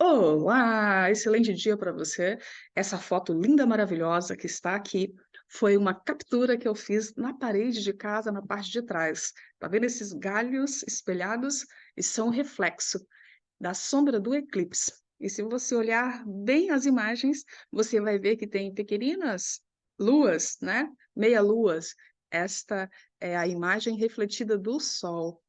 Olá, excelente dia para você. Essa foto linda, maravilhosa que está aqui foi uma captura que eu fiz na parede de casa, na parte de trás. Tá vendo esses galhos espelhados? Isso são reflexo da sombra do eclipse. E se você olhar bem as imagens, você vai ver que tem pequeninas luas, né? Meia-luas. Esta é a imagem refletida do sol.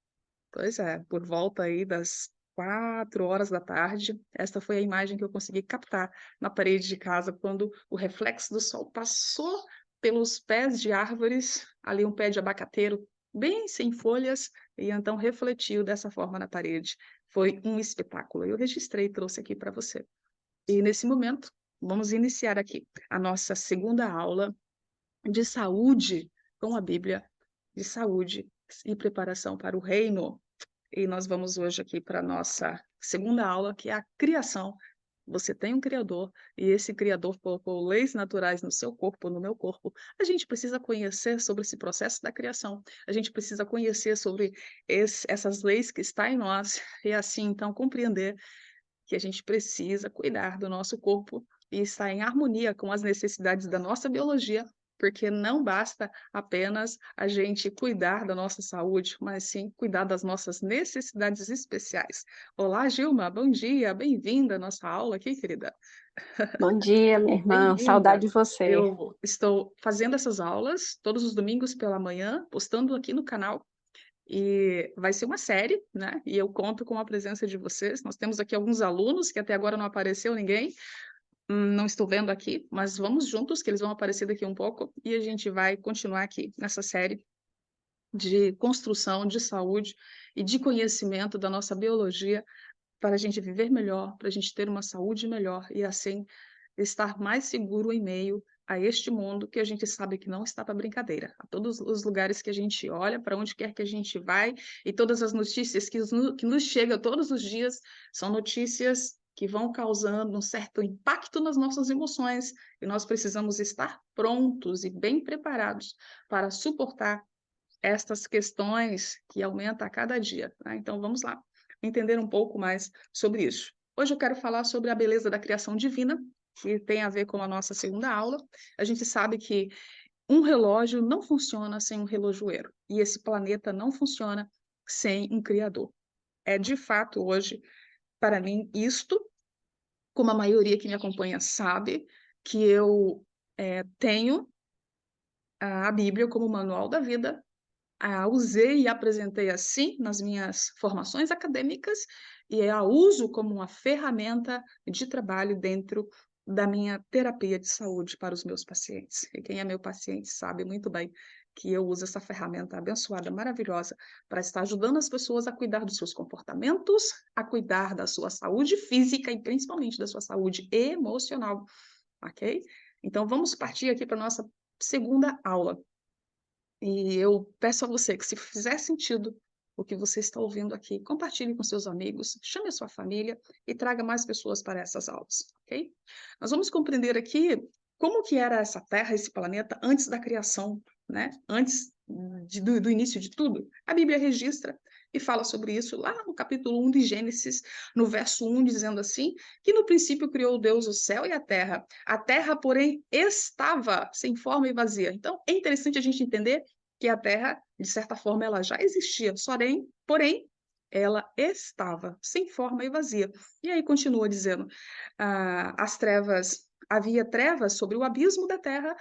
Pois é, por volta aí das 4 horas da tarde, esta foi a imagem que eu consegui captar na parede de casa quando o reflexo do sol passou pelos pés de árvores, ali um pé de abacateiro bem sem folhas, e então refletiu dessa forma na parede. Foi um espetáculo. Eu registrei e trouxe aqui para você. E nesse momento, vamos iniciar aqui a nossa segunda aula de saúde com a Bíblia, de saúde e preparação para o reino. E nós vamos hoje aqui para a nossa segunda aula, que é a criação. Você tem um criador, e esse criador colocou leis naturais no seu corpo, no meu corpo. A gente precisa conhecer sobre esse processo da criação. A gente precisa conhecer sobre essas leis que estão em nós, e assim, então, compreender que a gente precisa cuidar do nosso corpo e estar em harmonia com as necessidades da nossa biologia, porque não basta apenas a gente cuidar da nossa saúde, mas sim cuidar das nossas necessidades especiais. Olá, Gilma, bom dia, bem-vinda à nossa aula aqui, querida. Bom dia, minha irmã. Bem-vinda. Saudade de você. Eu estou fazendo essas aulas todos os domingos pela manhã, postando aqui no canal. E vai ser uma série, né? E eu conto com a presença de vocês. Nós temos aqui alguns alunos que até agora não apareceu ninguém. Não estou vendo aqui, mas vamos juntos, que eles vão aparecer daqui um pouco. E a gente vai continuar aqui nessa série de construção de saúde e de conhecimento da nossa biologia para a gente viver melhor, para a gente ter uma saúde melhor e assim estar mais seguro em meio a este mundo que a gente sabe que não está para brincadeira. A todos os lugares que a gente olha, para onde quer que a gente vai, e todas as notícias que nos chegam todos os dias são notícias que vão causando um certo impacto nas nossas emoções, e nós precisamos estar prontos e bem preparados para suportar estas questões que aumentam a cada dia, né? Então vamos lá, entender um pouco mais sobre isso. Hoje eu quero falar sobre a beleza da criação divina, que tem a ver com a nossa segunda aula. A gente sabe que um relógio não funciona sem um relojoeiro, e esse planeta não funciona sem um criador. É de fato hoje, para mim, isto, como a maioria que me acompanha sabe, que eu tenho a Bíblia como manual da vida. Usei e apresentei assim nas minhas formações acadêmicas e a uso como uma ferramenta de trabalho dentro da minha terapia de saúde para os meus pacientes. E quem é meu paciente sabe muito bem que eu uso essa ferramenta abençoada, maravilhosa, para estar ajudando as pessoas a cuidar dos seus comportamentos, a cuidar da sua saúde física e principalmente da sua saúde emocional, ok? Então vamos partir aqui para a nossa segunda aula. E eu peço a você que, se fizer sentido o que você está ouvindo aqui, compartilhe com seus amigos, chame a sua família e traga mais pessoas para essas aulas, ok? Nós vamos compreender aqui como que era essa Terra, esse planeta, antes da criação, né? Antes do início de tudo. A Bíblia registra e fala sobre isso lá no capítulo 1 de Gênesis, no verso 1, dizendo assim, que no princípio criou Deus o céu e a terra. A terra, porém, estava sem forma e vazia. Então, é interessante a gente entender que a terra, de certa forma, ela já existia, porém, ela estava sem forma e vazia. E aí continua dizendo, havia trevas sobre o abismo da terra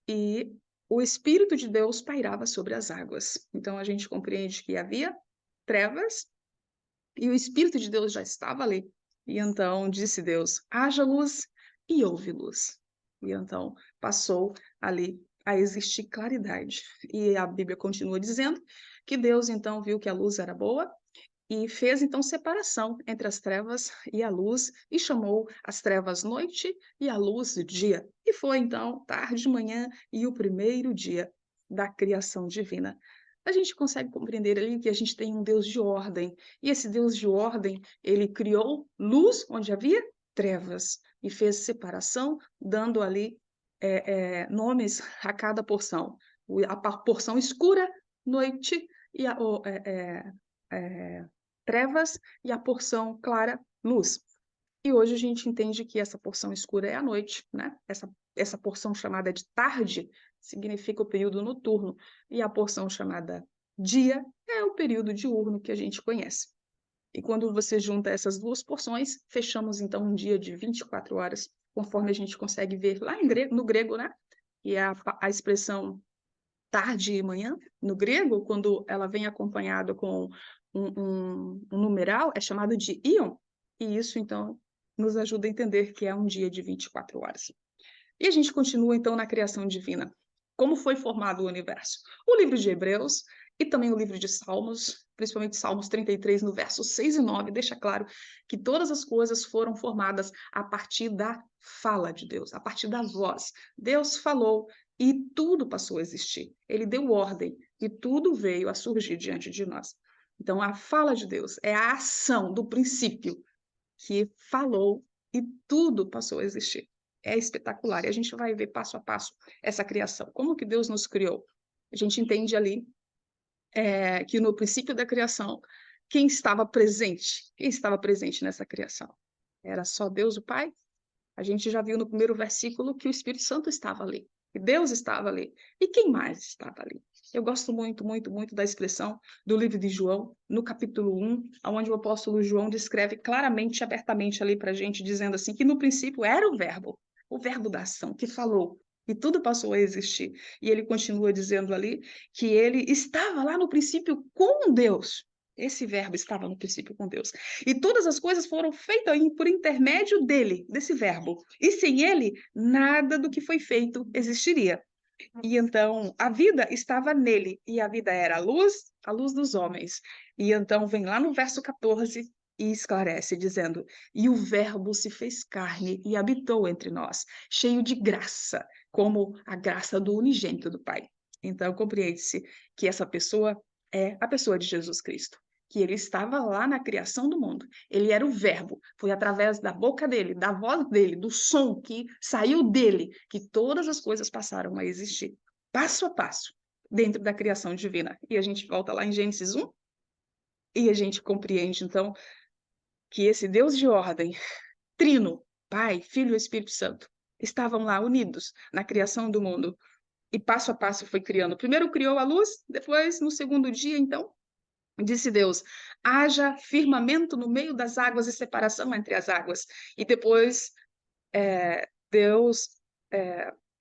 e o Espírito de Deus pairava sobre as águas. Então a gente compreende que havia trevas e o Espírito de Deus já estava ali. E então disse Deus: haja luz e houve luz. E então passou ali a existir claridade. E a Bíblia continua dizendo que Deus então viu que a luz era boa e fez então separação entre as trevas e a luz, e chamou as trevas noite e a luz dia. E foi então tarde, manhã e o primeiro dia da criação divina. A gente consegue compreender ali que a gente tem um Deus de ordem, e esse Deus de ordem, ele criou luz onde havia trevas, e fez separação, dando ali nomes a cada porção. A porção escura, noite, e trevas, e a porção clara, luz. E hoje a gente entende que essa porção escura é a noite, né? Essa porção chamada de tarde significa o período noturno, e a porção chamada dia é o período diurno que a gente conhece. E quando você junta essas duas porções, fechamos então um dia de 24 horas, conforme a gente consegue ver lá no grego, né? E é a expressão tarde e manhã, no grego, quando ela vem acompanhada com um numeral, é chamado de íon, e isso, então, nos ajuda a entender que é um dia de 24 horas. E a gente continua, então, na criação divina. Como foi formado o universo? O livro de Hebreus e também o livro de Salmos, principalmente Salmos 33, no verso 6 e 9, deixa claro que todas as coisas foram formadas a partir da fala de Deus, a partir da voz. Deus falou e tudo passou a existir. Ele deu ordem e tudo veio a surgir diante de nós. Então, a fala de Deus é a ação do princípio que falou e tudo passou a existir. É espetacular. E a gente vai ver passo a passo essa criação. Como que Deus nos criou? A gente entende ali que no princípio da criação, quem estava presente? Quem estava presente nessa criação? Era só Deus, o Pai? A gente já viu no primeiro versículo que o Espírito Santo estava ali, que Deus estava ali. E quem mais estava ali? Eu gosto muito, muito, muito da expressão do livro de João, no capítulo 1, onde o apóstolo João descreve claramente, abertamente ali para a gente, dizendo assim, que no princípio era o verbo da ação, que falou, e tudo passou a existir. E ele continua dizendo ali que ele estava lá no princípio com Deus. Esse verbo estava no princípio com Deus. E todas as coisas foram feitas por intermédio dele, desse verbo. E sem ele, nada do que foi feito existiria. E então a vida estava nele, e a vida era a luz dos homens. E então vem lá no verso 14 e esclarece, dizendo: E o Verbo se fez carne e habitou entre nós, cheio de graça, como a graça do unigênito do Pai. Então compreende-se que essa pessoa é a pessoa de Jesus Cristo, que ele estava lá na criação do mundo. Ele era o Verbo, foi através da boca dele, da voz dele, do som que saiu dele, que todas as coisas passaram a existir, passo a passo, dentro da criação divina. E a gente volta lá em Gênesis 1 e a gente compreende, então, que esse Deus de ordem, trino, Pai, Filho e Espírito Santo, estavam lá unidos na criação do mundo. E passo a passo foi criando. Primeiro criou a luz, depois, no segundo dia, então, disse Deus: haja firmamento no meio das águas e separação entre as águas. E depois Deus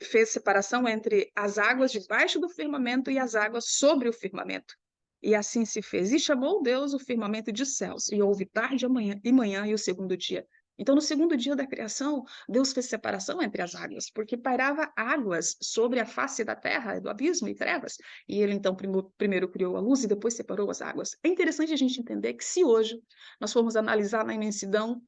fez separação entre as águas debaixo do firmamento e as águas sobre o firmamento. E assim se fez. E chamou Deus o firmamento de céus. E houve tarde e manhã e o segundo dia. Então, no segundo dia da criação, Deus fez separação entre as águas, porque pairava águas sobre a face da terra, do abismo e trevas. E ele, então, primeiro criou a luz e depois separou as águas. É interessante a gente entender que se hoje nós formos analisar na imensidão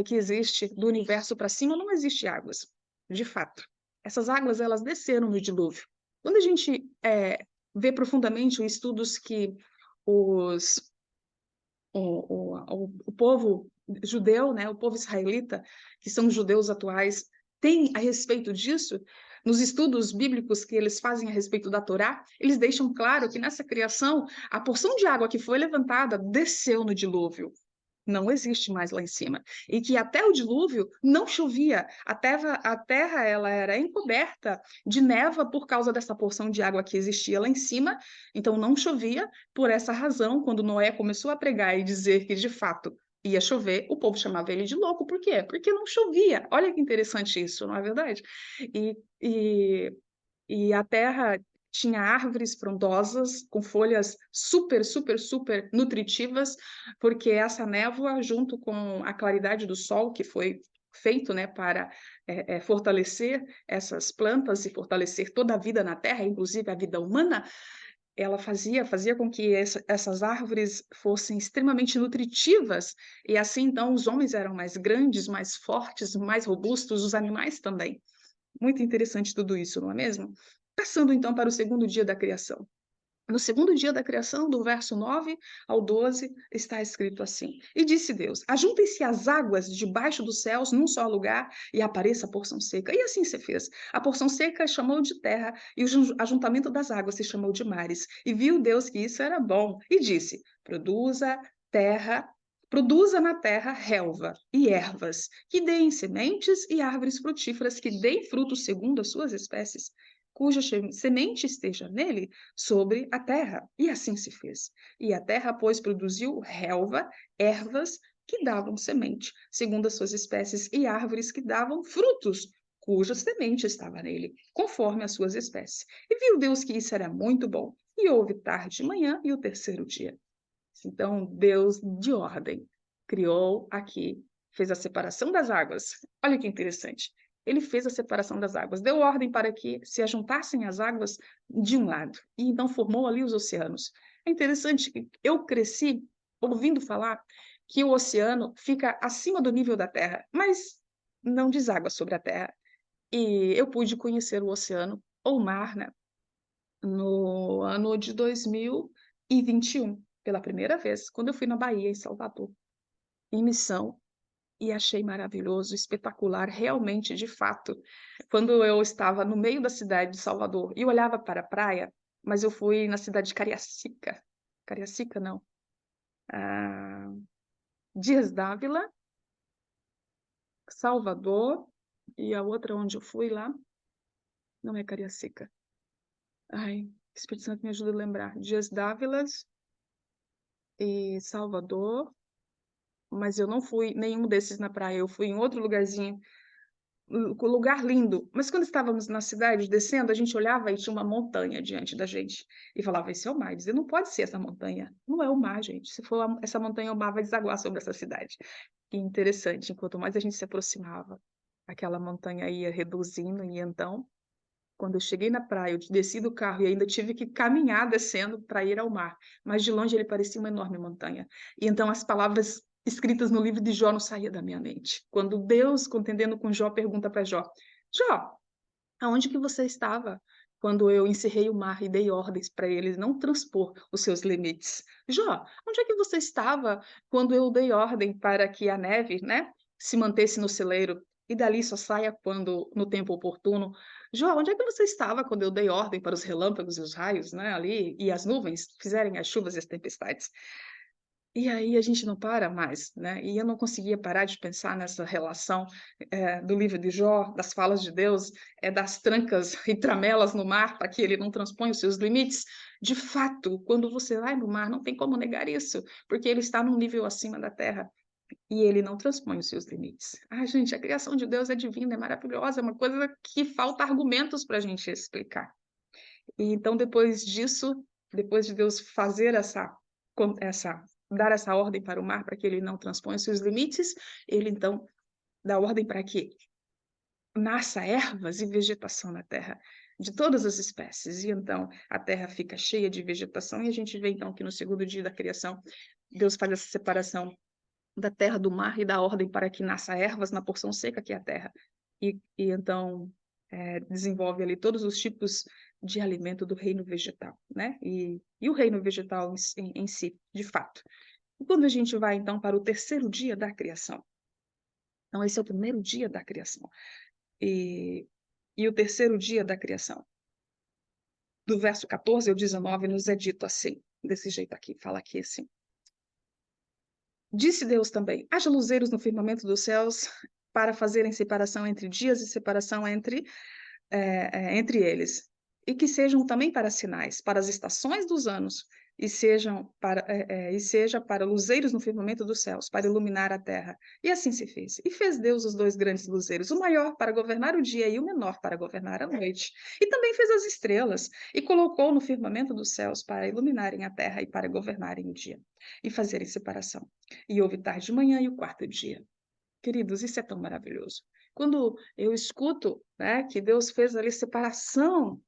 que existe do universo para cima, não existe águas, de fato. Essas águas, elas desceram no dilúvio. Quando a gente vê profundamente os estudos que os o povo judeu, né, o povo israelita, que são os judeus atuais, tem a respeito disso, nos estudos bíblicos que eles fazem a respeito da Torá, eles deixam claro que nessa criação, a porção de água que foi levantada desceu no dilúvio. Não existe mais lá em cima. E que até o dilúvio não chovia. A terra ela era encoberta de névoa por causa dessa porção de água que existia lá em cima. Então não chovia. Por essa razão, quando Noé começou a pregar e dizer que de fato ia chover, o povo chamava ele de louco. Por quê? Porque não chovia. Olha que interessante isso, não é verdade? E, e, e a terra tinha árvores frondosas, com folhas super, super, super nutritivas, porque essa névoa, junto com a claridade do sol, que foi feito, né, para fortalecer essas plantas e fortalecer toda a vida na Terra, inclusive a vida humana, ela fazia com que essas árvores fossem extremamente nutritivas, e assim, então, os homens eram mais grandes, mais fortes, mais robustos, os animais também. Muito interessante tudo isso, não é mesmo? Passando então para o segundo dia da criação. No segundo dia da criação, do verso 9 ao 12, está escrito assim: E disse Deus: Ajuntem-se as águas debaixo dos céus num só lugar, e apareça a porção seca. E assim se fez. A porção seca chamou de terra, e o ajuntamento das águas se chamou de mares. E viu Deus que isso era bom, e disse: Produza terra Produza na terra relva e ervas, que deem sementes e árvores frutíferas que deem frutos segundo as suas espécies, cuja semente esteja nele sobre a terra. E assim se fez. E a terra, pois, produziu relva, ervas que davam semente, segundo as suas espécies, e árvores que davam frutos, cuja semente estava nele, conforme as suas espécies. E viu Deus que isso era muito bom. E houve tarde e manhã e o terceiro dia. Então, Deus, de ordem, criou aqui, fez a separação das águas. Olha que interessante. Ele fez a separação das águas, deu ordem para que se ajuntassem as águas de um lado, e então formou ali os oceanos. É interessante que eu cresci ouvindo falar que o oceano fica acima do nível da terra, mas não deságua sobre a terra. E eu pude conhecer o oceano, ou mar, né, no ano de 2021, pela primeira vez, quando eu fui na Bahia, em Salvador, em missão, e achei maravilhoso, espetacular, realmente, de fato. Quando eu estava no meio da cidade de Salvador e olhava para a praia, mas eu fui na cidade de Cariacica. Cariacica, não. Ah, Dias Dávila, Salvador, e a outra onde eu fui lá, não é Cariacica. Ai, Espírito Santo me ajuda a lembrar. Dias Dávilas e Salvador, mas eu não fui nenhum desses na praia, eu fui em outro lugarzinho, lugar lindo. Mas quando estávamos na cidade, descendo, a gente olhava e tinha uma montanha diante da gente. E falava, esse é o mar. Dizia, não pode ser essa montanha. Não é o mar, gente. Se for essa montanha, o mar vai desaguar sobre essa cidade. Que interessante, quanto mais a gente se aproximava, aquela montanha ia reduzindo, e então, quando eu cheguei na praia, eu desci do carro e ainda tive que caminhar descendo para ir ao mar. Mas de longe ele parecia uma enorme montanha. E então as palavras escritas no livro de Jó não saíam da minha mente. Quando Deus, contendendo com Jó, pergunta para Jó: Jó, aonde que você estava quando eu encerrei o mar e dei ordens para ele não transpor os seus limites? Jó, onde é que você estava quando eu dei ordem para que a neve, né, se mantesse no celeiro e dali só saia quando no tempo oportuno? Jó, onde é que você estava quando eu dei ordem para os relâmpagos e os raios, né, ali e as nuvens fizerem as chuvas e as tempestades? E aí a gente não para mais, né, e eu não conseguia parar de pensar nessa relação, do livro de Jó, das falas de Deus, das trancas e tramelas no mar para que ele não transponha os seus limites. De fato, quando você vai no mar, não tem como negar isso, porque ele está num nível acima da terra e ele não transpõe os seus limites. Ai, gente, a criação de Deus é divina, é maravilhosa, é uma coisa que falta argumentos para a gente explicar. E então depois disso, depois de Deus fazer essa dar essa ordem para o mar para que ele não transponha os seus limites, ele então dá ordem para que nasça ervas e vegetação na terra, de todas as espécies. E então a terra fica cheia de vegetação, e a gente vê então que no segundo dia da criação, Deus faz essa separação da terra do mar e dá ordem para que nasça ervas na porção seca que é a terra. E então desenvolve ali todos os tipos de alimento do reino vegetal, né? E o reino vegetal em si, de fato. E quando a gente vai, então, para o terceiro dia da criação, então esse é o primeiro dia da criação, e o terceiro dia da criação, do verso 14 ao 19, nos é dito assim, desse jeito aqui, fala aqui assim. Disse Deus também, haja luzeiros no firmamento dos céus para fazerem separação entre dias e separação entre eles, e que sejam também para sinais, para as estações dos anos, e seja para luzeiros no firmamento dos céus, para iluminar a terra. E assim se fez. E fez Deus os dois grandes luzeiros, o maior para governar o dia e o menor para governar a noite. E também fez as estrelas, e colocou no firmamento dos céus para iluminarem a terra e para governarem o dia, e fazerem separação. E houve tarde de manhã e o quarto dia. Queridos, isso é tão maravilhoso. Quando eu escuto, né, que Deus fez ali separação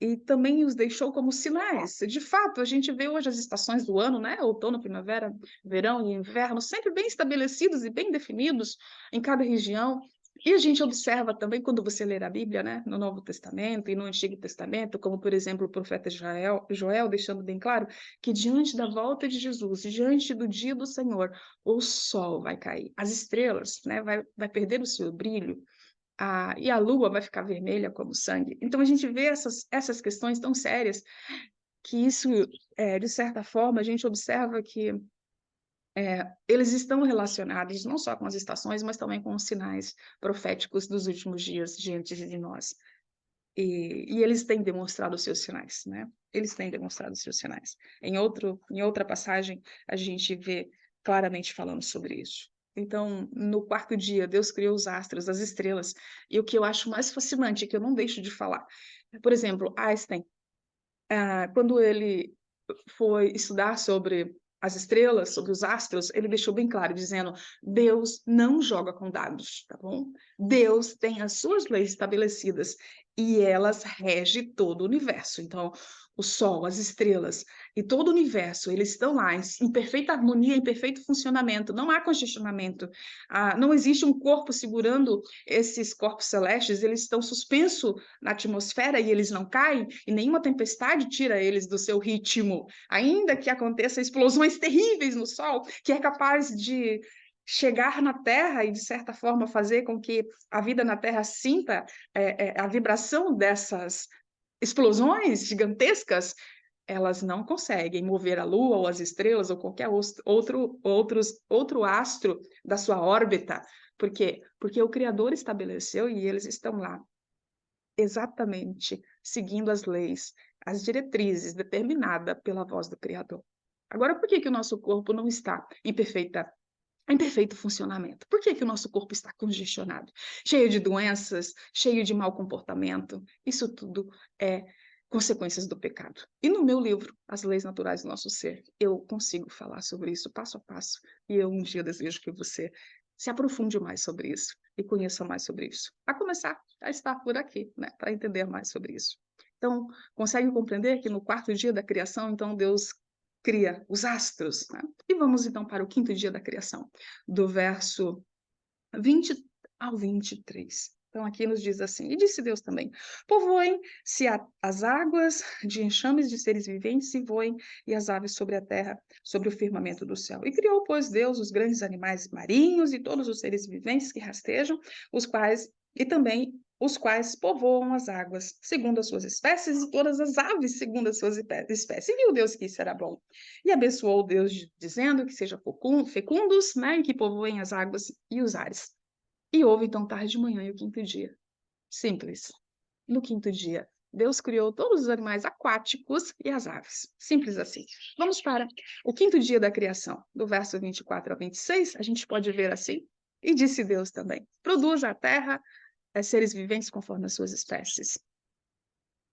e também os deixou como sinais. De fato, a gente vê hoje as estações do ano, né? Outono, primavera, verão e inverno, sempre bem estabelecidos e bem definidos em cada região. E a gente observa também, quando você ler a Bíblia, né, no Novo Testamento e no Antigo Testamento, como, por exemplo, o profeta Joel, deixando bem claro que diante da volta de Jesus, diante do dia do Senhor, o sol vai cair, as estrelas, né, vai perder o seu brilho, e a lua vai ficar vermelha como sangue. Então, a gente vê essas questões tão sérias que isso, de certa forma, a gente observa que eles estão relacionados não só com as estações, mas também com os sinais proféticos dos últimos dias diante de nós. E eles têm demonstrado os seus sinais, né? Eles têm demonstrado os seus sinais. Em outra passagem, a gente vê claramente falando sobre isso. Então, no quarto dia, Deus criou os astros, as estrelas. E o que eu acho mais fascinante, que eu não deixo de falar, por exemplo, Einstein, quando ele foi estudar sobre as estrelas, sobre os astros, ele deixou bem claro, dizendo: Deus não joga com dados, tá bom? Deus tem as suas leis estabelecidas e elas regem todo o universo. Então, o Sol, as estrelas e todo o universo, eles estão lá em perfeita harmonia, em perfeito funcionamento. Não há congestionamento. Não existe um corpo segurando esses corpos celestes, eles estão suspensos na atmosfera e eles não caem, e nenhuma tempestade tira eles do seu ritmo. Ainda que aconteçam explosões terríveis no Sol, que é capaz de chegar na Terra e, de certa forma, fazer com que a vida na Terra sinta a vibração dessas explosões gigantescas, elas não conseguem mover a Lua ou as estrelas ou qualquer outro astro da sua órbita. Por quê? Porque o Criador estabeleceu e eles estão lá exatamente seguindo as leis, as diretrizes determinadas pela voz do Criador. Agora, por que que o nosso corpo não está em perfeito funcionamento? Por que que o nosso corpo está congestionado, cheio de doenças, cheio de mau comportamento? Isso tudo é consequências do pecado. E no meu livro, As Leis Naturais do Nosso Ser, eu consigo falar sobre isso passo a passo. E eu um dia desejo que você se aprofunde mais sobre isso e conheça mais sobre isso. A começar a estar por aqui, né, para entender mais sobre isso. Então, consegue compreender que no quarto dia da criação, então, Deus cria os astros, né? E vamos então para o quinto dia da criação, do verso 20 ao 23. Então aqui nos diz assim: E disse Deus também: Povoem-se as águas de enxames de seres viventes e voem, e as aves sobre a terra, sobre o firmamento do céu. E criou, pois, Deus os grandes animais marinhos e todos os seres viventes que rastejam, os quais povoam as águas, segundo as suas espécies, e todas as aves, segundo as suas espécies. E viu Deus que isso era bom. E abençoou Deus, dizendo que sejam fecundos, né, e que povoem as águas e os ares. E houve então tarde de manhã e o quinto dia. Simples. No quinto dia, Deus criou todos os animais aquáticos e as aves. Simples assim. Vamos para o quinto dia da criação, do verso 24 ao 26, a gente pode ver assim. E disse Deus também: Produza a terra seres viventes conforme as suas espécies.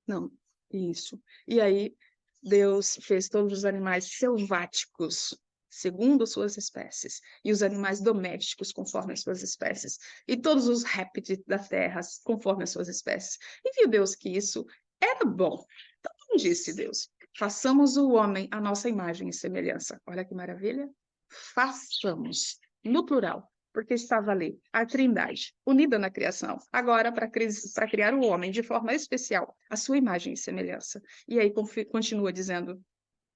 Não, isso. E aí, Deus fez todos os animais selváticos, segundo as suas espécies, e os animais domésticos, conforme as suas espécies, e todos os répteis da terra, conforme as suas espécies. E viu Deus que isso era bom. Então, disse Deus: façamos o homem à nossa imagem e semelhança. Olha que maravilha. Façamos, no plural, porque estava ali a Trindade, unida na criação, agora para criar o homem de forma especial, a sua imagem e semelhança. E aí continua dizendo: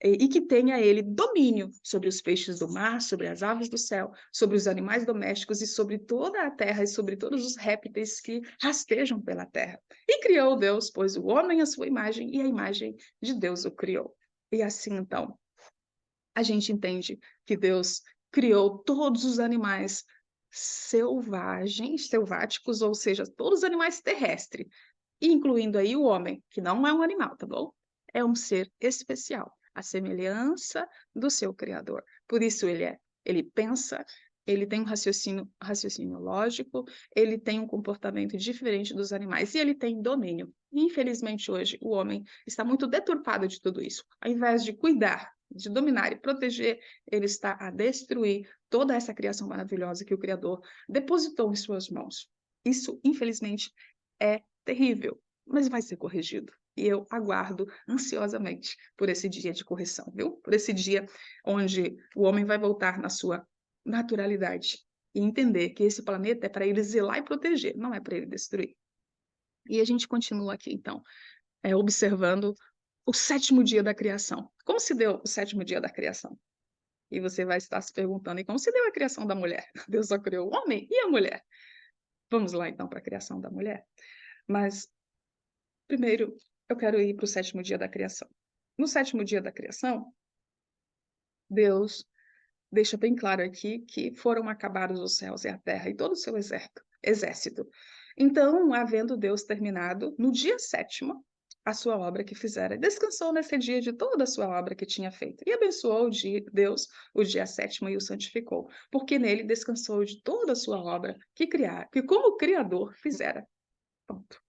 e que tenha ele domínio sobre os peixes do mar, sobre as aves do céu, sobre os animais domésticos e sobre toda a terra e sobre todos os répteis que rastejam pela terra. E criou Deus, pois, o homem à sua imagem, e a imagem de Deus o criou. E assim, então, a gente entende que Deus criou todos os animais selváticos, ou seja, todos os animais terrestres, incluindo aí o homem, que não é um animal, tá bom? É um ser especial, a semelhança do seu Criador. Por isso ele pensa, ele tem um raciocínio lógico, ele tem um comportamento diferente dos animais e ele tem domínio. Infelizmente, hoje, o homem está muito deturpado de tudo isso. Ao invés de cuidar, de dominar e proteger, ele está a destruir toda essa criação maravilhosa que o Criador depositou em suas mãos. Isso, infelizmente, é terrível, mas vai ser corrigido. E eu aguardo ansiosamente por esse dia de correção, viu? Por esse dia onde o homem vai voltar na sua naturalidade e entender que esse planeta é para ele zelar e proteger, não é para ele destruir. E a gente continua aqui, então, observando o sétimo dia da criação. Como se deu o sétimo dia da criação? E você vai estar se perguntando, e como se deu a criação da mulher? Deus só criou o homem e a mulher. Vamos lá, então, para a criação da mulher. Mas, primeiro, eu quero ir para o sétimo dia da criação. No sétimo dia da criação, Deus deixa bem claro aqui que foram acabados os céus e a terra e todo o seu exército. Então, havendo Deus terminado, no dia 7º, a sua obra que fizera, descansou nesse dia de toda a sua obra que tinha feito, e abençoou Deus o dia 7º e o santificou, porque nele descansou de toda a sua obra que como Criador fizera. Ponto.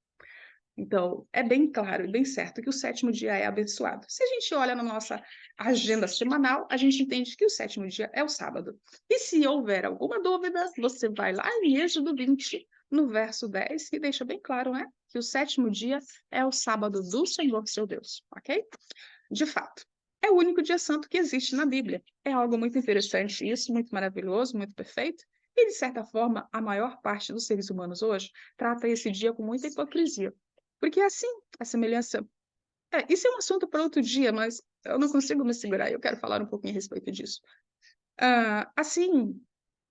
Então, é bem claro e bem certo que o 7º dia é abençoado. Se a gente olha na nossa agenda semanal, a gente entende que o 7º dia é o sábado. E se houver alguma dúvida, você vai lá em Êxodo 20, no verso 10, e deixa bem claro, né, que o 7º dia é o sábado do Senhor seu Deus, ok? De fato, é o único dia santo que existe na Bíblia. É algo muito interessante isso, muito maravilhoso, muito perfeito. E, de certa forma, a maior parte dos seres humanos hoje trata esse dia com muita hipocrisia. Porque é assim, a semelhança. Isso é um assunto para outro dia, mas eu não consigo me segurar e eu quero falar um pouquinho a respeito disso. Assim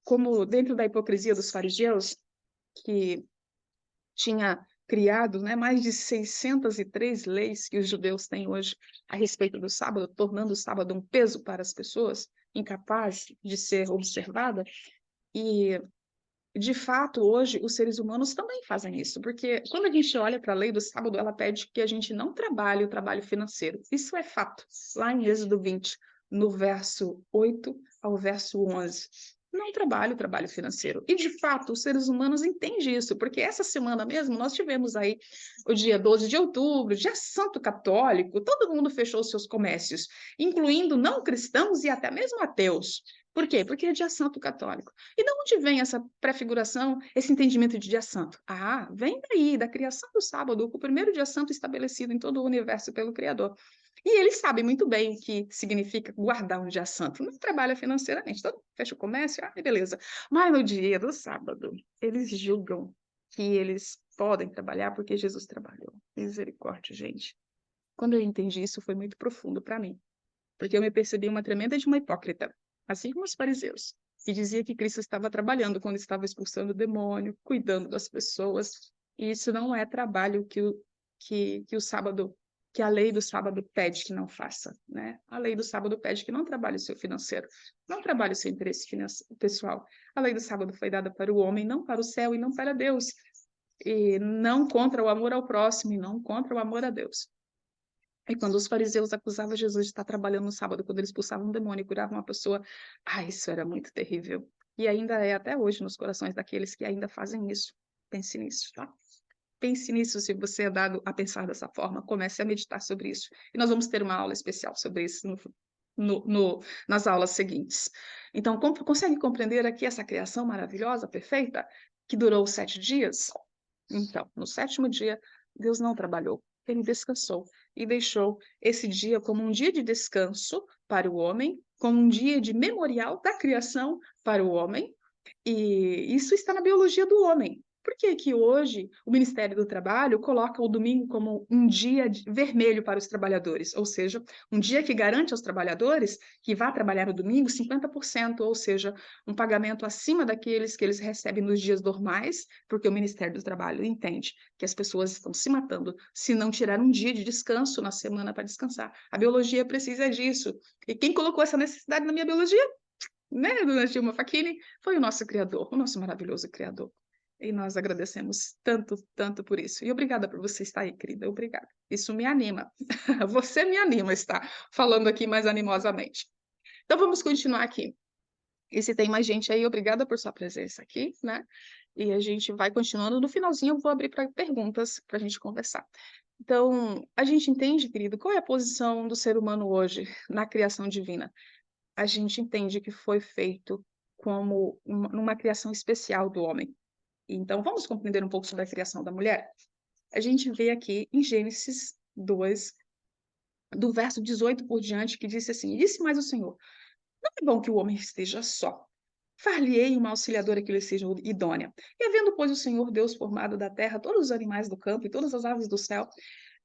como dentro da hipocrisia dos fariseus, que tinha criado, né, mais de 603 leis que os judeus têm hoje a respeito do sábado, tornando o sábado um peso para as pessoas, incapaz de ser observada. E, de fato, hoje, os seres humanos também fazem isso, porque quando a gente olha para a lei do sábado, ela pede que a gente não trabalhe o trabalho financeiro. Isso é fato, lá em Êxodo 20, no verso 8 ao verso 11. Não trabalhe o trabalho financeiro. E, de fato, os seres humanos entendem isso, porque essa semana mesmo nós tivemos aí o dia 12 de outubro, dia santo católico, todo mundo fechou seus comércios, incluindo não cristãos e até mesmo ateus. Por quê? Porque é dia santo católico. E de onde vem essa prefiguração, esse entendimento de dia santo? Vem daí, da criação do sábado, o primeiro dia santo estabelecido em todo o universo pelo Criador. E eles sabem muito bem o que significa guardar um dia santo. Não trabalha financeiramente, todo mundo fecha o comércio, beleza. Mas no dia do sábado, eles julgam que eles podem trabalhar porque Jesus trabalhou. Misericórdia, gente. Quando eu entendi isso, foi muito profundo para mim, porque eu me percebi uma tremenda de uma hipócrita, assim como os fariseus, que dizia que Cristo estava trabalhando quando estava expulsando o demônio, cuidando das pessoas, e isso não é trabalho que o sábado, que a lei do sábado pede que não faça, né? A lei do sábado pede que não trabalhe o seu financeiro, não trabalhe o seu interesse pessoal. A lei do sábado foi dada para o homem, não para o céu e não para Deus, e não contra o amor ao próximo e não contra o amor a Deus. E quando os fariseus acusavam Jesus de estar trabalhando no sábado, quando eles expulsavam um demônio e curavam uma pessoa, isso era muito terrível. E ainda é até hoje nos corações daqueles que ainda fazem isso. Pense nisso, tá? Pense nisso se você é dado a pensar dessa forma. Comece a meditar sobre isso. E nós vamos ter uma aula especial sobre isso nas aulas seguintes. Então, consegue compreender aqui essa criação maravilhosa, perfeita, que durou 7 dias? Então, no 7º dia, Deus não trabalhou, ele descansou e deixou esse dia como um dia de descanso para o homem, como um dia de memorial da criação para o homem, e isso está na biologia do homem. Por que que hoje o Ministério do Trabalho coloca o domingo como um dia vermelho para os trabalhadores? Ou seja, um dia que garante aos trabalhadores que vá trabalhar no domingo 50%, ou seja, um pagamento acima daqueles que eles recebem nos dias normais, porque o Ministério do Trabalho entende que as pessoas estão se matando se não tirar um dia de descanso na semana para descansar. A biologia precisa disso. E quem colocou essa necessidade na minha biologia? Né, dona Dilma Facchini, foi o nosso criador, o nosso maravilhoso criador. E nós agradecemos tanto, tanto por isso. E obrigada por você estar aí, querida, obrigada. Isso me anima. Você me anima a estar falando aqui mais animosamente. Então vamos continuar aqui. E se tem mais gente aí, obrigada por sua presença aqui, né? E a gente vai continuando. No finalzinho eu vou abrir para perguntas para a gente conversar. Então, a gente entende, querido, qual é a posição do ser humano hoje na criação divina? A gente entende que foi feito como numa criação especial do homem. Então, vamos compreender um pouco sobre a criação da mulher? A gente vê aqui em Gênesis 2, do verso 18 por diante, que disse assim: Disse mais o Senhor: Não é bom que o homem esteja só. Far-lhe-ei uma auxiliadora que lhe seja idônea. E havendo, pois, o Senhor Deus formado da terra todos os animais do campo e todas as aves do céu,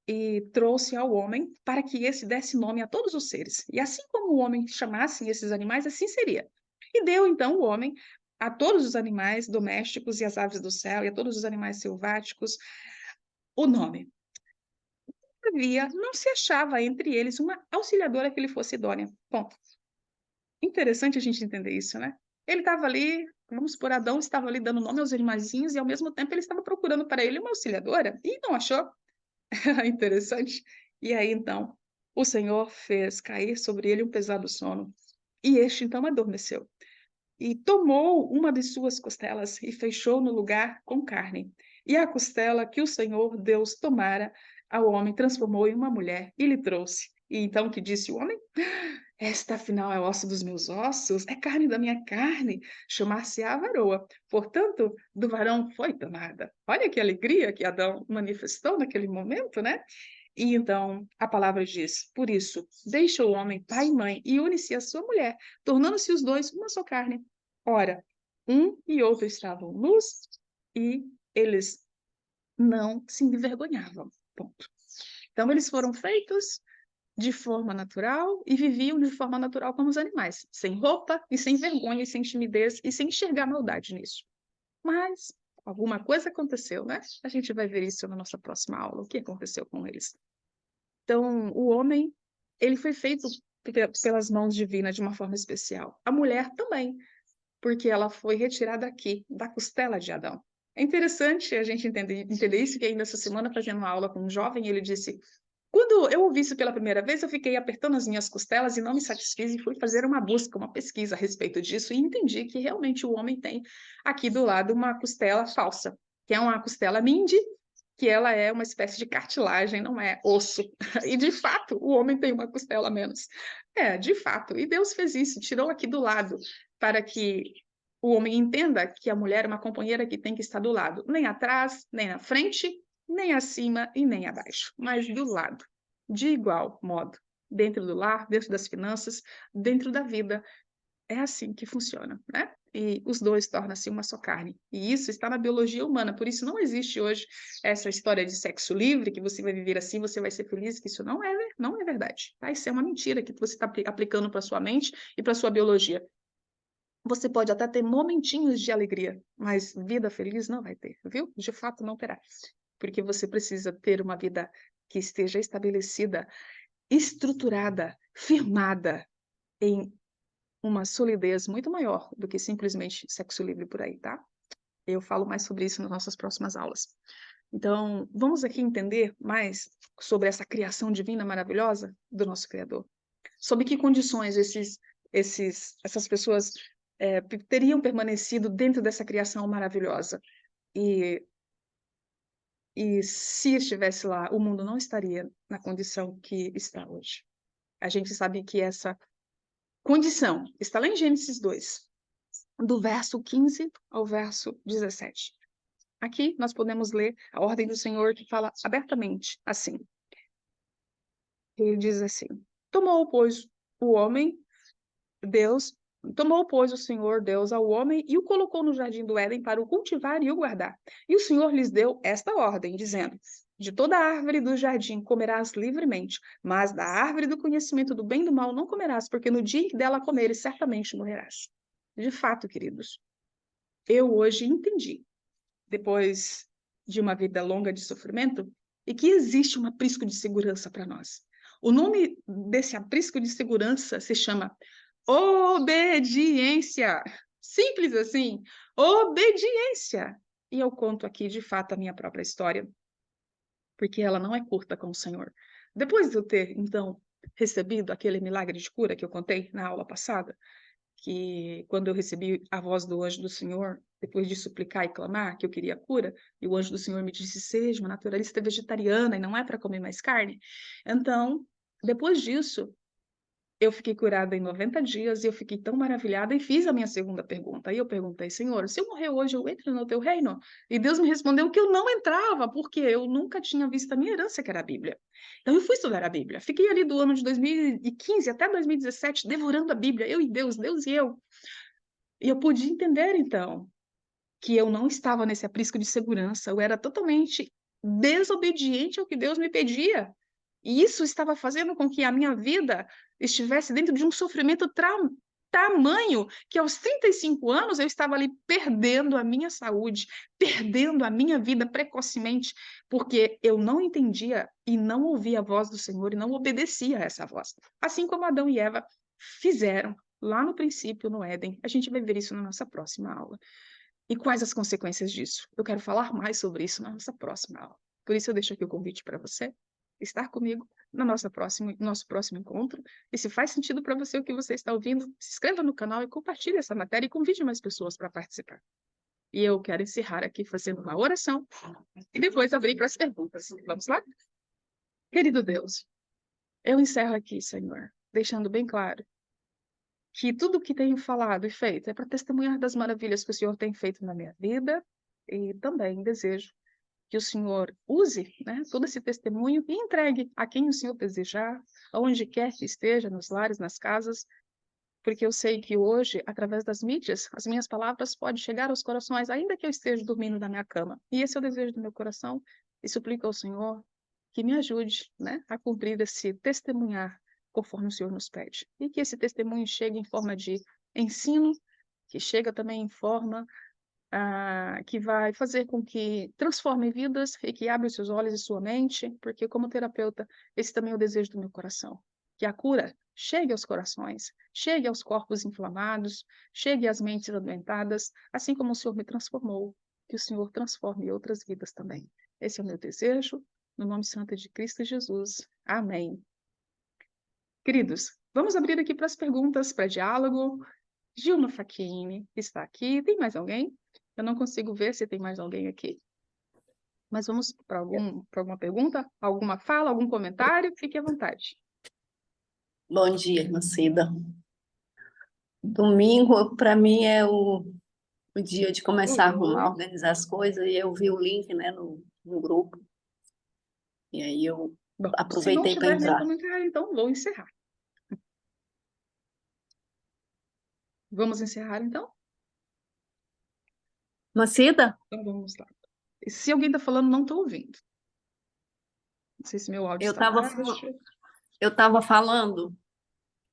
e trouxe ao homem para que esse desse nome a todos os seres. E assim como o homem chamasse esses animais, assim seria. E deu então o homem a todos os animais domésticos e as aves do céu e a todos os animais selváticos o nome. Todavia, não se achava entre eles uma auxiliadora que lhe fosse idônea. Ponto. Interessante a gente entender isso, né? Ele estava ali, vamos supor, Adão estava ali dando nome aos animaizinhos e ao mesmo tempo ele estava procurando para ele uma auxiliadora e não achou. Interessante. E aí então o Senhor fez cair sobre ele um pesado sono e este então adormeceu. E tomou uma de suas costelas e fechou no lugar com carne. E a costela que o Senhor Deus tomara ao homem transformou em uma mulher e lhe trouxe. E então que disse o homem? Esta afinal é osso dos meus ossos, é carne da minha carne, chamar-se-á varoa. Portanto, do varão foi tomada. Olha que alegria que Adão manifestou naquele momento, né? E então a palavra diz: por isso, deixa o homem pai e mãe e une-se à sua mulher, tornando-se os dois uma só carne. Ora, um e outro estavam nus e eles não se envergonhavam. Ponto. Então, eles foram feitos de forma natural e viviam de forma natural como os animais, sem roupa e sem vergonha e sem timidez e sem enxergar maldade nisso. Mas alguma coisa aconteceu, né? A gente vai ver isso na nossa próxima aula, o que aconteceu com eles. Então, o homem, ele foi feito pelas mãos divinas de uma forma especial. A mulher também, porque ela foi retirada aqui, da costela de Adão. É interessante a gente entender isso, que ainda essa semana, fazendo uma aula com um jovem, ele disse: quando eu ouvi isso pela primeira vez, eu fiquei apertando as minhas costelas e não me satisfiz e fui fazer uma busca, uma pesquisa a respeito disso e entendi que realmente o homem tem aqui do lado uma costela falsa, que é uma costela Mindy, que ela é uma espécie de cartilagem, não é osso. E de fato, o homem tem uma costela a menos. É, de fato. E Deus fez isso, tirou aqui do lado, para que o homem entenda que a mulher é uma companheira que tem que estar do lado, nem atrás, nem na frente, nem acima e nem abaixo, mas do lado, de igual modo, dentro do lar, dentro das finanças, dentro da vida. É assim que funciona, né? E os dois tornam-se uma só carne. E isso está na biologia humana, por isso não existe hoje essa história de sexo livre, que você vai viver assim, você vai ser feliz, que isso não é verdade, tá? Isso é uma mentira que você está aplicando para sua mente e para sua biologia. Você pode até ter momentinhos de alegria, mas vida feliz não vai ter, viu? De fato, não terá. Porque você precisa ter uma vida que esteja estabelecida, estruturada, firmada em uma solidez muito maior do que simplesmente sexo livre por aí, tá? Eu falo mais sobre isso nas nossas próximas aulas. Então, vamos aqui entender mais sobre essa criação divina maravilhosa do nosso Criador. Sob que condições essas pessoas teriam permanecido dentro dessa criação maravilhosa. E se estivesse lá, o mundo não estaria na condição que está hoje. A gente sabe que essa condição está lá em Gênesis 2, do verso 15 ao verso 17. Aqui nós podemos ler a ordem do Senhor que fala abertamente assim. Ele diz assim: Tomou, pois, o Senhor Deus ao homem e o colocou no jardim do Éden para o cultivar e o guardar. E o Senhor lhes deu esta ordem, dizendo: De toda árvore do jardim comerás livremente, mas da árvore do conhecimento do bem e do mal não comerás, porque no dia em que dela comeres, certamente morrerás. De fato, queridos, eu hoje entendi, depois de uma vida longa de sofrimento, e que existe um aprisco de segurança para nós. O nome desse aprisco de segurança se chama obediência. Simples assim, obediência. E eu conto aqui, de fato, a minha própria história, porque ela não é curta com o Senhor. Depois de eu ter, então, recebido aquele milagre de cura que eu contei na aula passada, que quando eu recebi a voz do anjo do Senhor, depois de suplicar e clamar que eu queria cura, e o anjo do Senhor me disse: seja uma naturalista vegetariana e não é para comer mais carne. Então, depois disso, eu fiquei curada em 90 dias e eu fiquei tão maravilhada e fiz a minha segunda pergunta. Aí eu perguntei: Senhor, se eu morrer hoje, eu entro no teu reino? E Deus me respondeu que eu não entrava, porque eu nunca tinha visto a minha herança, que era a Bíblia. Então eu fui estudar a Bíblia. Fiquei ali do ano de 2015 até 2017, devorando a Bíblia, eu e Deus, Deus e eu. E eu pude entender, então, que eu não estava nesse aprisco de segurança, eu era totalmente desobediente ao que Deus me pedia. E isso estava fazendo com que a minha vida estivesse dentro de um sofrimento tamanho que aos 35 anos eu estava ali perdendo a minha saúde, perdendo a minha vida precocemente, porque eu não entendia e não ouvia a voz do Senhor e não obedecia a essa voz. Assim como Adão e Eva fizeram lá no princípio, no Éden. A gente vai ver isso na nossa próxima aula. E quais as consequências disso? Eu quero falar mais sobre isso na nossa próxima aula. Por isso eu deixo aqui o convite para você estar comigo no nosso próximo encontro. E se faz sentido para você o que você está ouvindo, se inscreva no canal e compartilhe essa matéria e convide mais pessoas para participar. E eu quero encerrar aqui fazendo uma oração e depois abrir para as perguntas. Vamos lá? Querido Deus, eu encerro aqui, Senhor, deixando bem claro que tudo o que tenho falado e feito é para testemunhar das maravilhas que o Senhor tem feito na minha vida e também desejo que o Senhor use, né, todo esse testemunho e entregue a quem o Senhor desejar, aonde quer que esteja, nos lares, nas casas, porque eu sei que hoje, através das mídias, as minhas palavras podem chegar aos corações, ainda que eu esteja dormindo na minha cama. E esse é o desejo do meu coração, e suplico ao Senhor que me ajude, né, a cumprir esse testemunhar conforme o Senhor nos pede. E que esse testemunho chegue em forma de ensino, que chega também em forma que vai fazer com que transforme vidas e que abra os seus olhos e sua mente, porque como terapeuta, esse também é o desejo do meu coração. Que a cura chegue aos corações, chegue aos corpos inflamados, chegue às mentes adoentadas, assim como o Senhor me transformou, que o Senhor transforme outras vidas também. Esse é o meu desejo, no nome santo de Cristo Jesus. Amém. Queridos, vamos abrir aqui para as perguntas, para diálogo. Gilma Facchini está aqui. Tem mais alguém? Eu não consigo ver se tem mais alguém aqui. Mas vamos para alguma pergunta, alguma fala, algum comentário? Fique à vontade. Bom dia, irmã Cida. Domingo, para mim, é o dia de começar a arrumar, organizar as coisas, e eu vi o link, né, no grupo, e aí eu Bom, se não aproveitei para tiver nenhum entrar. comentário, então vou encerrar. Vamos encerrar, então? Irmã Cida, Então vamos lá. Se alguém está falando, não estou ouvindo. Não sei se meu áudio eu está baixo. estava falando.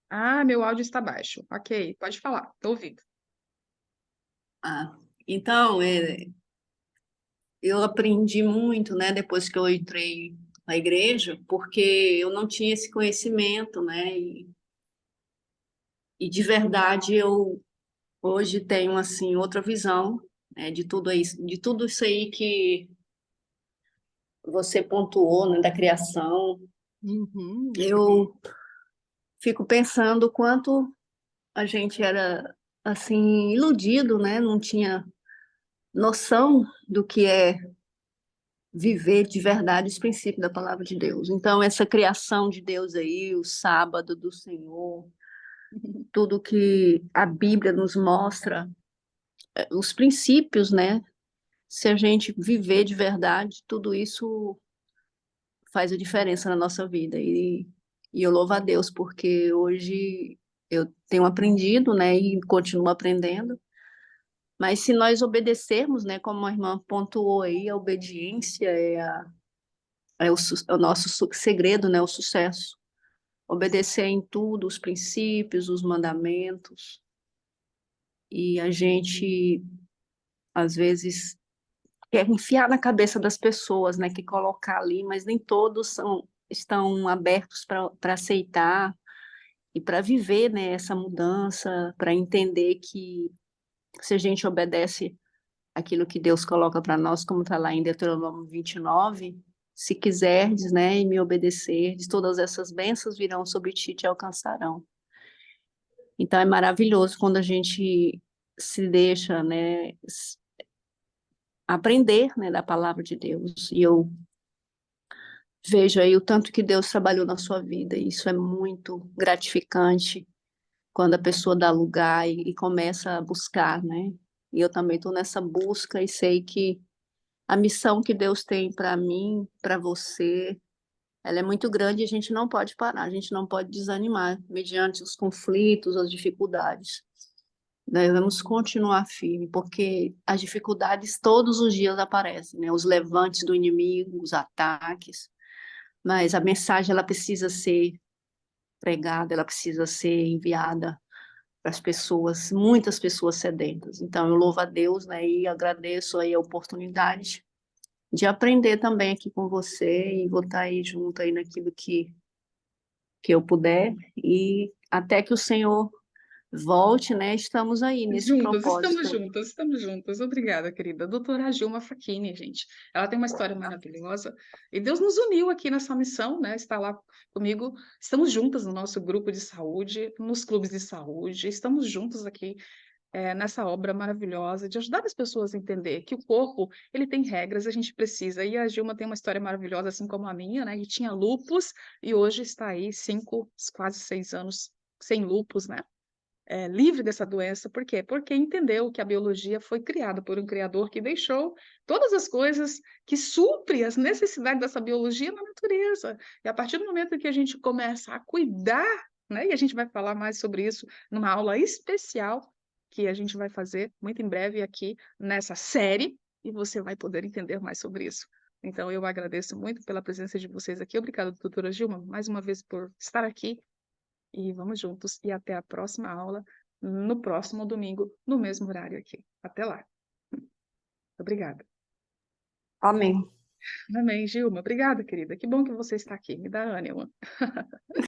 Ah, meu áudio está baixo. Ok, pode falar, estou ouvindo. Então, eu aprendi muito, né, depois que eu entrei na igreja, porque eu não tinha esse conhecimento, né, e de verdade eu hoje tenho assim outra visão, né, de tudo isso aí que você pontuou, né, da criação. Uhum. Eu fico pensando o quanto a gente era assim iludido, né? Não tinha noção do que é viver de verdade os princípios da palavra de Deus. Então essa criação de Deus aí, o sábado do Senhor, tudo que a Bíblia nos mostra, os princípios, né? Se a gente viver de verdade, tudo isso faz a diferença na nossa vida. E eu louvo a Deus, porque hoje eu tenho aprendido, né, e continuo aprendendo. Mas se nós obedecermos, né, como a irmã pontuou aí, a obediência é o nosso segredo, né, o sucesso. Obedecer em tudo, os princípios, os mandamentos. E a gente, às vezes, quer enfiar na cabeça das pessoas, né, que colocar ali, mas nem todos estão abertos para aceitar e para viver, né, essa mudança, para entender que se a gente obedece aquilo que Deus coloca para nós, como está lá em Deuteronômio 29, se quiserdes, né, e me obedecerdes, todas essas bênçãos virão sobre ti e te alcançarão. Então é maravilhoso quando a gente se deixa, né, aprender, né, da palavra de Deus. E eu vejo aí o tanto que Deus trabalhou na sua vida. E isso é muito gratificante quando a pessoa dá lugar e começa a buscar, né? E eu também estou nessa busca e sei que a missão que Deus tem para mim, para você, ela é muito grande e a gente não pode parar, a gente não pode desanimar mediante os conflitos, as dificuldades. Devemos continuar firme, porque as dificuldades todos os dias aparecem, né? Os levantes do inimigo, os ataques, mas a mensagem ela precisa ser pregada, ela precisa ser enviada para as pessoas, muitas pessoas sedentas. Então eu louvo a Deus, né, e agradeço aí a oportunidade de aprender também aqui com você e vou estar aí junto aí naquilo que eu puder e até que o Senhor Volte, né? Estamos aí nesse Juntas, estamos propósito. juntas, estamos juntas. Obrigada, querida. Doutora Gilma Facchini, gente. Ela tem uma história maravilhosa. E Deus nos uniu aqui nessa missão, né? Está lá comigo. Estamos juntas no nosso grupo de saúde, nos clubes de saúde. Estamos juntos aqui, nessa obra maravilhosa de ajudar as pessoas a entender que o corpo, ele tem regras, a gente precisa. E a Gilma tem uma história maravilhosa, assim como a minha, né? Que tinha lúpus e hoje está aí 5, quase 6 anos sem lúpus, né? Livre dessa doença. Por quê? Porque entendeu que a biologia foi criada por um criador que deixou todas as coisas que suprem as necessidades dessa biologia na natureza. E a partir do momento que a gente começa a cuidar, né, e a gente vai falar mais sobre isso numa aula especial que a gente vai fazer muito em breve aqui nessa série, e você vai poder entender mais sobre isso. Então, eu agradeço muito pela presença de vocês aqui. Obrigada, doutora Gilma, mais uma vez por estar aqui e vamos juntos. E até a próxima aula, no próximo domingo, no mesmo horário aqui. Até lá. Obrigada. Amém. Amém, Gilma. Obrigada, querida. Que bom que você está aqui. Me dá ânimo.